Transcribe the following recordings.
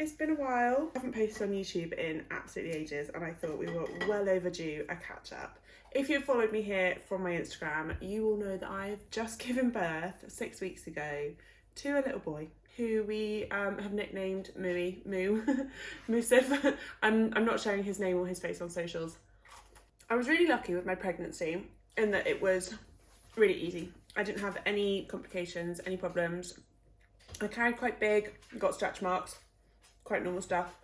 It's been a while. I haven't posted on YouTube in absolutely ages and I thought we were well overdue a catch up. If you've followed me here from my Instagram, you will know that I've just given birth 6 weeks ago to a little boy who we have nicknamed Moo, Moosif. I'm not sharing his name or his face on socials. I was really lucky with my pregnancy in that it was really easy. I didn't have any complications, any problems. I carried quite big, got stretch marks, quite normal stuff.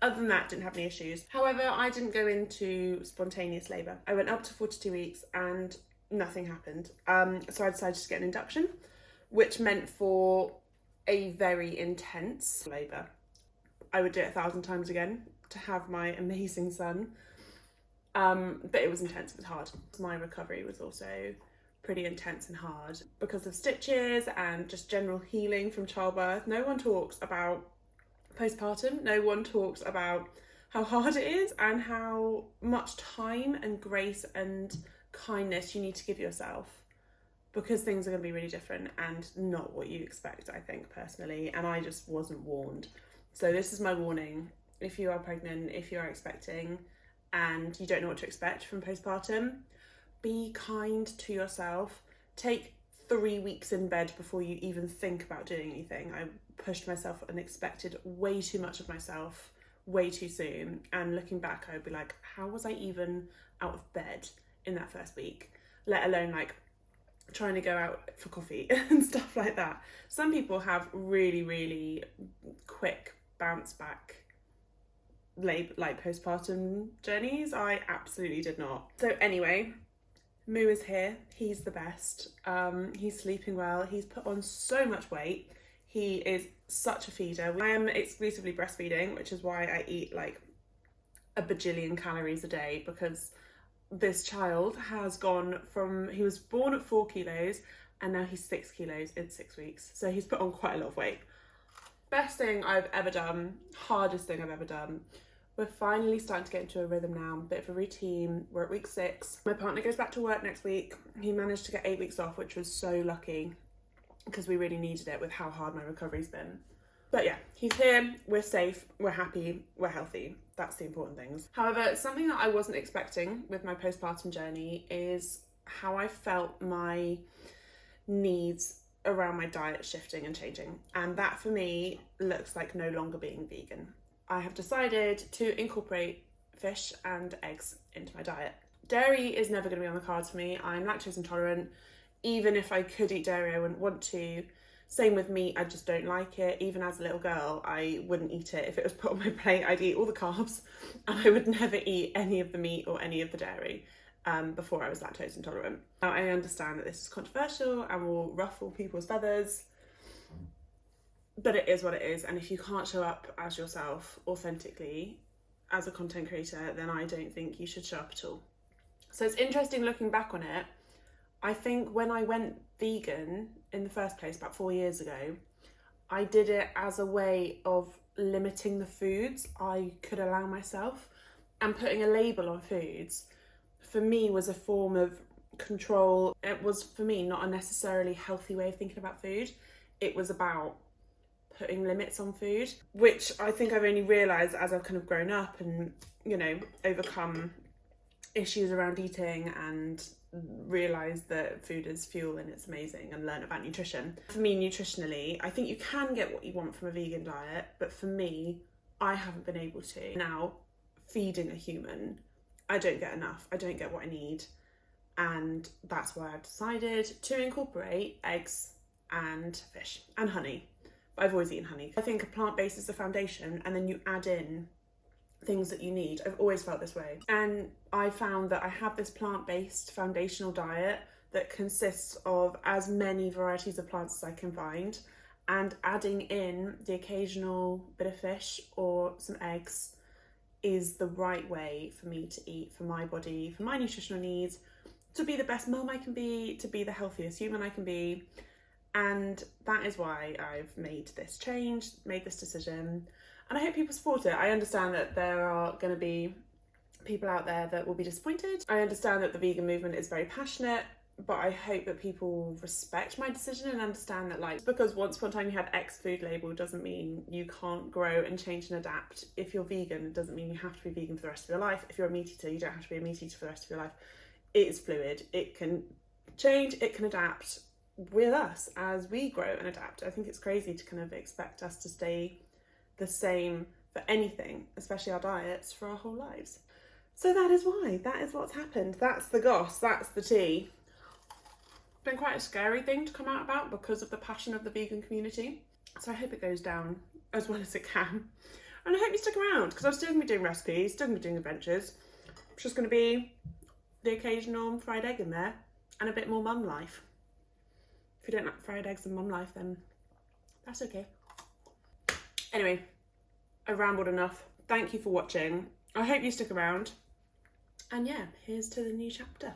Other than that, didn't have any issues. However, I didn't go into spontaneous labour. I went up to 42 weeks and nothing happened. So I decided to get an induction, which meant for a very intense labour. I would do it 1,000 times again to have my amazing son. But it was intense, it was hard. My recovery was also pretty intense and hard because of stitches and just general healing from childbirth. No one talks about postpartum. No one talks about how hard it is and how much time and grace and kindness you need to give yourself, because things are going to be really different and not what you expect, I think, personally, and I just wasn't warned. So this is my warning. If you are pregnant, if you are expecting and you don't know what to expect from postpartum, be kind to yourself. Take 3 weeks in bed before you even think about doing anything. I pushed myself and expected way too much of myself way too soon, and looking back I would be like, how was I even out of bed in that first week, let alone like trying to go out for coffee and stuff like that. Some people have really quick bounce back like postpartum journeys. I absolutely did not. So anyway, Moo is here. He's the best. He's sleeping well. He's put on so much weight. He is such a feeder. I am exclusively breastfeeding, which is why I eat like a bajillion calories a day, because this child has gone from, he was born at 4 kilos and now he's 6 kilos in 6 weeks. So he's put on quite a lot of weight. Best thing I've ever done, hardest thing I've ever done. We're finally starting to get into a rhythm now, a bit of a routine. We're at week 6. My partner goes back to work next week. He managed to get 8 weeks off, which was so lucky because we really needed it with how hard my recovery's been. But yeah, he's here, we're safe, we're happy, we're healthy. That's the important things. However, something that I wasn't expecting with my postpartum journey is how I felt my needs around my diet shifting and changing. And that for me looks like no longer being vegan. I have decided to incorporate fish and eggs into my diet. Dairy is never going to be on the cards for me. I'm lactose intolerant. Even if I could eat dairy, I wouldn't want to. Same with meat, I just don't like it. Even as a little girl, I wouldn't eat it. If it was put on my plate, I'd eat all the carbs and I would never eat any of the meat or any of the dairy before I was lactose intolerant. Now, I understand that this is controversial and will ruffle people's feathers, but it is what it is. And if you can't show up as yourself authentically as a content creator, then I don't think you should show up at all. So it's interesting looking back on it. I think when I went vegan in the first place about 4 years ago, I did it as a way of limiting the foods I could allow myself, and putting a label on foods for me was a form of control. It was for me not a necessarily healthy way of thinking about food. It was about putting limits on food, which I think I've only realised as I've kind of grown up and, you know, overcome issues around eating and realise that food is fuel and it's amazing, and learn about nutrition. For me, nutritionally, I think you can get what you want from a vegan diet, but for me, I haven't been able to. Now, feeding a human, I don't get enough. I don't get what I need. And that's why I've decided to incorporate eggs and fish and honey. But I've always eaten honey. I think a plant-based is the foundation, and then you add in things that you need. I've always felt this way. And I found that I have this plant-based foundational diet that consists of as many varieties of plants as I can find, and adding in the occasional bit of fish or some eggs is the right way for me to eat, for my body, for my nutritional needs, to be the best mum I can be, to be the healthiest human I can be. And that is why I've made this change, made this decision. And I hope people support it. I understand that there are going to be people out there that will be disappointed. I understand that the vegan movement is very passionate, but I hope that people respect my decision and understand that, like, because once upon a time you had X food label doesn't mean you can't grow and change and adapt. If you're vegan, it doesn't mean you have to be vegan for the rest of your life. If you're a meat eater, you don't have to be a meat eater for the rest of your life. It's fluid. It can change, it can adapt with us as we grow and adapt. I think it's crazy to kind of expect us to stay the same for anything, especially our diets, for our whole lives. So that is why, that is what's happened. That's the goss, that's the tea. It's been quite a scary thing to come out about because of the passion of the vegan community. So I hope it goes down as well as it can. And I hope you stick around, because I'm still going to be doing recipes, still going to be doing adventures. It's just going to be the occasional fried egg in there and a bit more mum life. If you don't like fried eggs and mum life, then that's okay. Anyway, I've rambled enough. Thank you for watching. I hope you stick around. And yeah, here's to the new chapter.